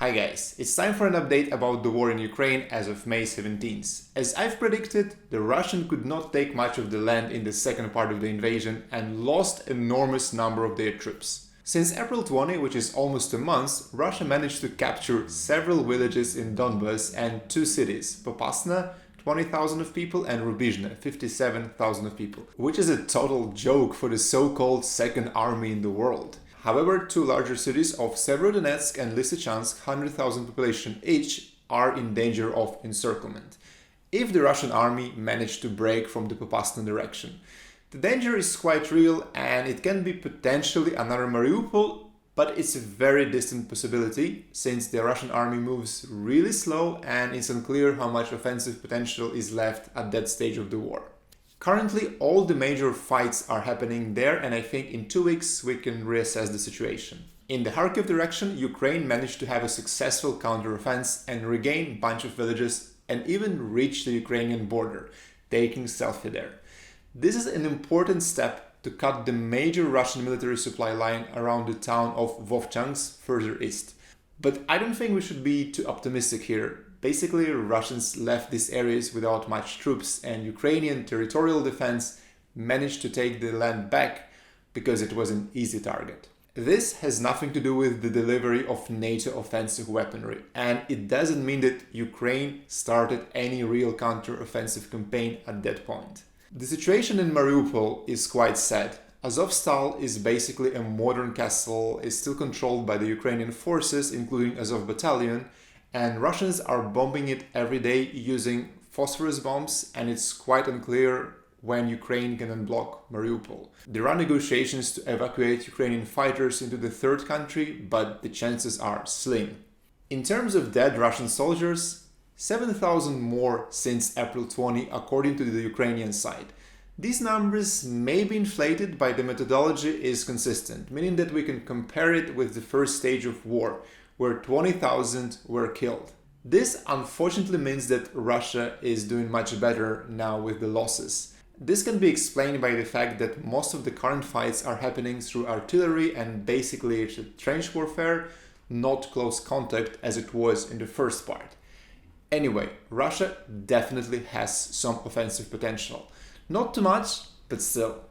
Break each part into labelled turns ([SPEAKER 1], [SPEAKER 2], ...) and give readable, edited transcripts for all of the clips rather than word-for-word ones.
[SPEAKER 1] Hi guys, it's time for an update about the war in Ukraine as of May 17th. As I've predicted, the Russians could not take much of the land in the second part of the invasion and lost enormous number of their troops. Since April 20, which is almost a month, Russia managed to capture several villages in Donbas and two cities, Popasna, 20,000 of people, and Rubizhne, 57,000 of people, which is a total joke for the so-called second army in the world. However, two larger cities of Severodonetsk and Lysychansk, 100,000 population each, are in danger of encirclement if the Russian army managed to break from the Popasna direction. The danger is quite real and it can be potentially another Mariupol, but it's a very distant possibility since the Russian army moves really slow and it's unclear how much offensive potential is left at that stage of the war. Currently, all the major fights are happening there, and I think in 2 weeks we can reassess the situation. In the Kharkiv direction, Ukraine managed to have a successful counteroffensive and regain a bunch of villages and even reach the Ukrainian border, taking Selfie there. This is an important step to cut the major Russian military supply line around the town of Vovchansk further east. But I don't think we should be too optimistic here. Basically, Russians left these areas without much troops and Ukrainian territorial defense managed to take the land back because it was an easy target. This has nothing to do with the delivery of NATO offensive weaponry, and it doesn't mean that Ukraine started any real counter-offensive campaign at that point. The situation in Mariupol is quite sad. Azovstal is basically a modern castle, is still controlled by the Ukrainian forces, including Azov Battalion, and Russians are bombing it every day using phosphorus bombs, and it's quite unclear when Ukraine can unblock Mariupol. There are negotiations to evacuate Ukrainian fighters into the third country, but the chances are slim. In terms of dead Russian soldiers, 7,000 more since April 20 according to the Ukrainian side. These numbers may be inflated, but the methodology is consistent, meaning that we can compare it with the first stage of war, where 20,000 were killed. This unfortunately means that Russia is doing much better now with the losses. This can be explained by the fact that most of the current fights are happening through artillery and basically it's a trench warfare, not close contact as it was in the first part. Anyway, Russia definitely has some offensive potential. Not too much, but still.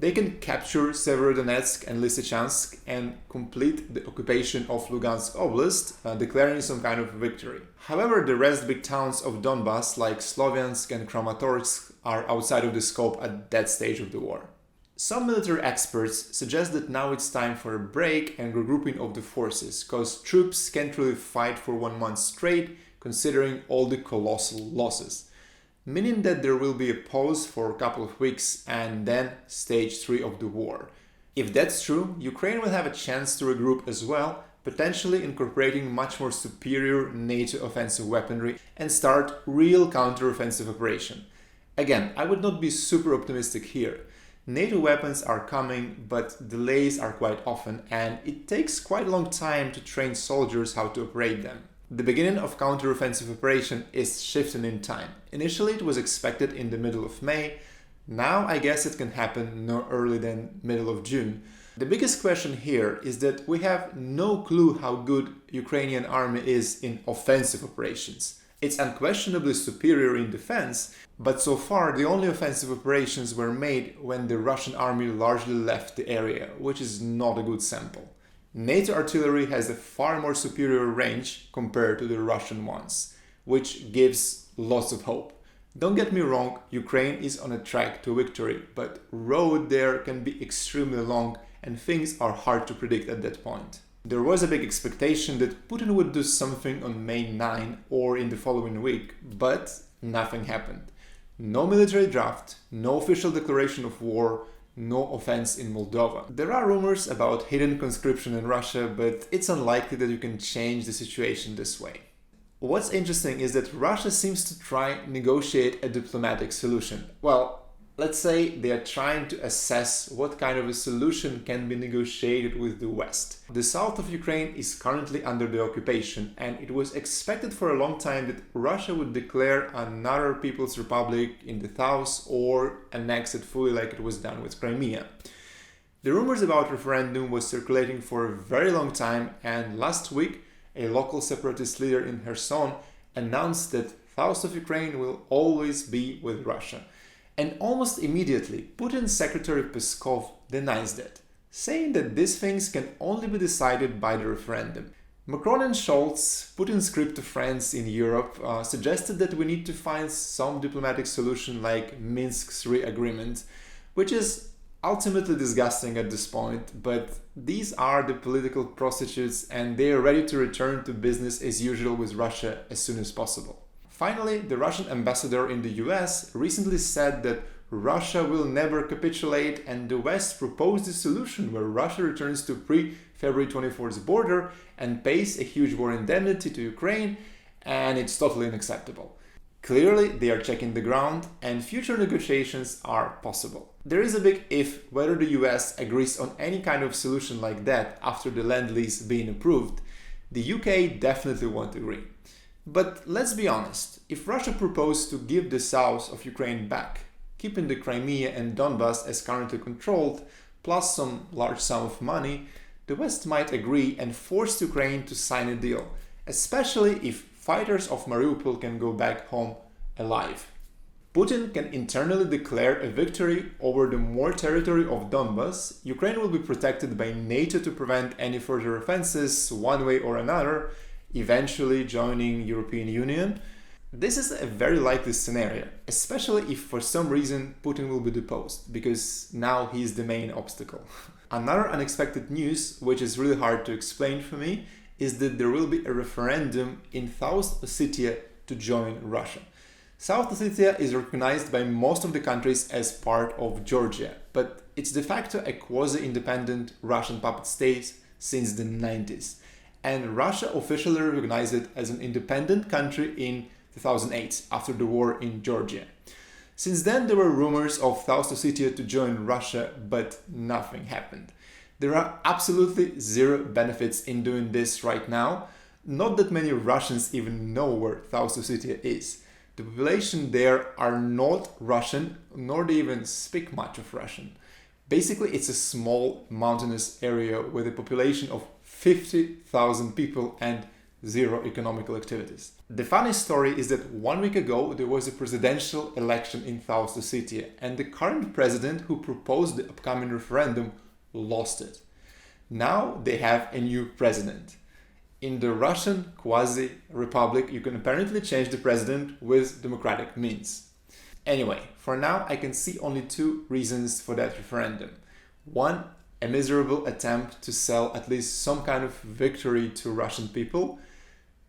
[SPEAKER 1] They can capture Severodonetsk and Lysychansk and complete the occupation of Lugansk Oblast, declaring some kind of victory. However, the rest big towns of Donbas like Sloviansk and Kramatorsk are outside of the scope at that stage of the war. Some military experts suggest that now it's time for a break and regrouping of the forces, because troops can't really fight for 1 month straight considering all the colossal losses. Meaning that there will be a pause for a couple of weeks and then stage 3 of the war. If that's true, Ukraine will have a chance to regroup as well, potentially incorporating much more superior NATO offensive weaponry and start real counter-offensive operation. Again, I would not be super optimistic here. NATO weapons are coming, but delays are quite often and it takes quite a long time to train soldiers how to operate them. The beginning of counter-offensive operation is shifting in time. Initially it was expected in the middle of May, now I guess it can happen no earlier than middle of June. The biggest question here is that we have no clue how good Ukrainian army is in offensive operations. It's unquestionably superior in defense, but so far the only offensive operations were made when the Russian army largely left the area, which is not a good sample. NATO artillery has a far more superior range compared to the Russian ones, which gives lots of hope. Don't get me wrong, Ukraine is on a track to victory, but road there can be extremely long and things are hard to predict at that point. There was a big expectation that Putin would do something on May 9 or in the following week, but nothing happened. No military draft, no official declaration of war, no offense in Moldova. There are rumors about hidden conscription in Russia, but it's unlikely that you can change the situation this way. What's interesting is that Russia seems to try negotiate a diplomatic solution. Well, let's say they are trying to assess what kind of a solution can be negotiated with the West. The south of Ukraine is currently under the occupation, and it was expected for a long time that Russia would declare another People's Republic in the south or annex it fully like it was done with Crimea. The rumors about referendum was circulating for a very long time, and last week a local separatist leader in Kherson, announced that south of Ukraine will always be with Russia. And almost immediately, Putin's Secretary Peskov denies that, saying that these things can only be decided by the referendum. Macron and Scholz, Putin's crypto friends in Europe, suggested that we need to find some diplomatic solution like Minsk III agreement, which is ultimately disgusting at this point, but these are the political prostitutes and they are ready to return to business as usual with Russia as soon as possible. Finally, the Russian ambassador in the US recently said that Russia will never capitulate, and the West proposed a solution where Russia returns to pre-February 24th border and pays a huge war indemnity to Ukraine, and it's totally unacceptable. Clearly, they are checking the ground, and future negotiations are possible. There is a big if whether the US agrees on any kind of solution like that after the Lend-Lease being approved. The UK definitely won't agree. But let's be honest, if Russia proposed to give the south of Ukraine back, keeping the Crimea and Donbas as currently controlled, plus some large sum of money, the West might agree and force Ukraine to sign a deal, especially if fighters of Mariupol can go back home alive. Putin can internally declare a victory over the more territory of Donbas. Ukraine will be protected by NATO to prevent any further offenses one way or another, eventually joining European Union. This is a very likely scenario, especially if for some reason Putin will be deposed, because now he is the main obstacle. Another unexpected news, which is really hard to explain for me, is that there will be a referendum in South Ossetia to join Russia. South Ossetia is recognized by most of the countries as part of Georgia, but it's de facto a quasi-independent Russian puppet state since the 90s. And Russia officially recognized it as an independent country in 2008, after the war in Georgia. Since then, there were rumors of South Ossetia to join Russia, but nothing happened. There are absolutely zero benefits in doing this right now. Not that many Russians even know where South Ossetia is. The population there are not Russian, nor they even speak much of Russian. Basically, it's a small mountainous area with a population of 50,000 people and zero economical activities. The funny story is that 1 week ago there was a presidential election in South Ossetia, and the current president who proposed the upcoming referendum lost it. Now they have a new president. In the Russian quasi-republic, you can apparently change the president with democratic means. Anyway, for now I can see only two reasons for that referendum. One, a miserable attempt to sell at least some kind of victory to Russian people.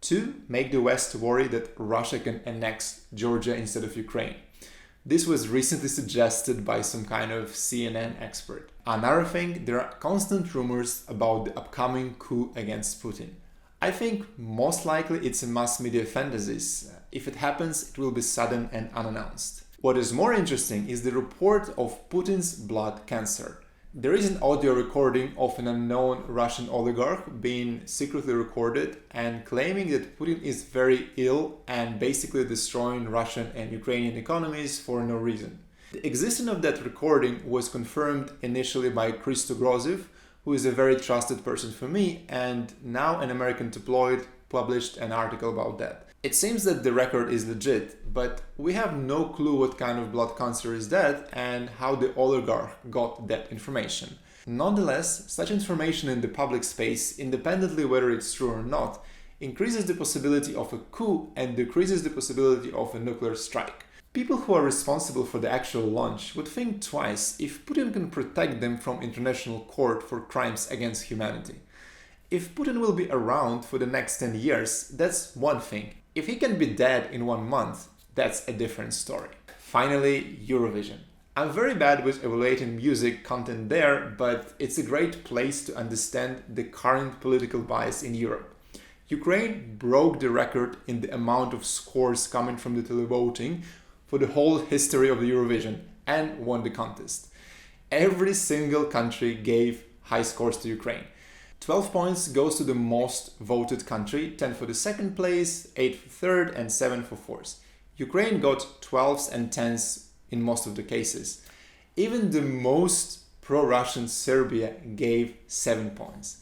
[SPEAKER 1] Two, make the West worry that Russia can annex Georgia instead of Ukraine. This was recently suggested by some kind of CNN expert. Another thing, there are constant rumors about the upcoming coup against Putin. I think most likely it's a mass media fantasy. If it happens, it will be sudden and unannounced. What is more interesting is the report of Putin's blood cancer. There is an audio recording of an unknown Russian oligarch being secretly recorded and claiming that Putin is very ill and basically destroying Russian and Ukrainian economies for no reason. The existence of that recording was confirmed initially by Christo Grozev, who is a very trusted person for me, and now an American tabloid published an article about that. It seems that the record is legit, but we have no clue what kind of blood cancer is that and how the oligarch got that information. Nonetheless, such information in the public space, independently whether it's true or not, increases the possibility of a coup and decreases the possibility of a nuclear strike. People who are responsible for the actual launch would think twice if Putin can protect them from international court for crimes against humanity. If Putin will be around for the next 10 years, that's one thing. If he can be dead in 1 month, that's a different story. Finally, Eurovision. I'm very bad with evaluating music content there, but it's a great place to understand the current political bias in Europe. Ukraine broke the record in the amount of scores coming from the televoting for the whole history of the Eurovision and won the contest. Every single country gave high scores to Ukraine. 12 points goes to the most voted country, 10 for the second place, 8 for third, and 7 for fourth. Ukraine got 12s and 10s in most of the cases. Even the most pro-Russian Serbia gave 7 points.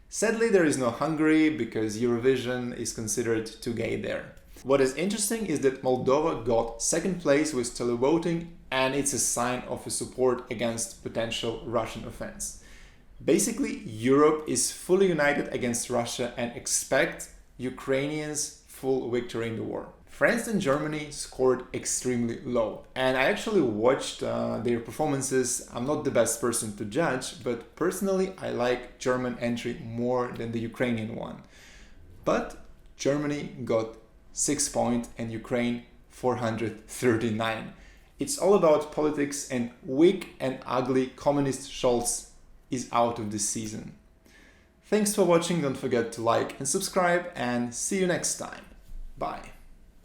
[SPEAKER 1] Sadly, there is no Hungary because Eurovision is considered too gay there. What is interesting is that Moldova got second place with televoting, and it's a sign of a support against potential Russian offense. Basically, Europe is fully united against Russia and expect Ukrainians' full victory in the war. France and Germany scored extremely low, and I actually watched their performances. I'm not the best person to judge, but personally I like German entry more than the Ukrainian one. But Germany got 6 points and Ukraine 439. It's all about politics, and weak and ugly communist Scholz is out of this season. Thanks for watching, don't forget to like and subscribe, and see you next time. Bye.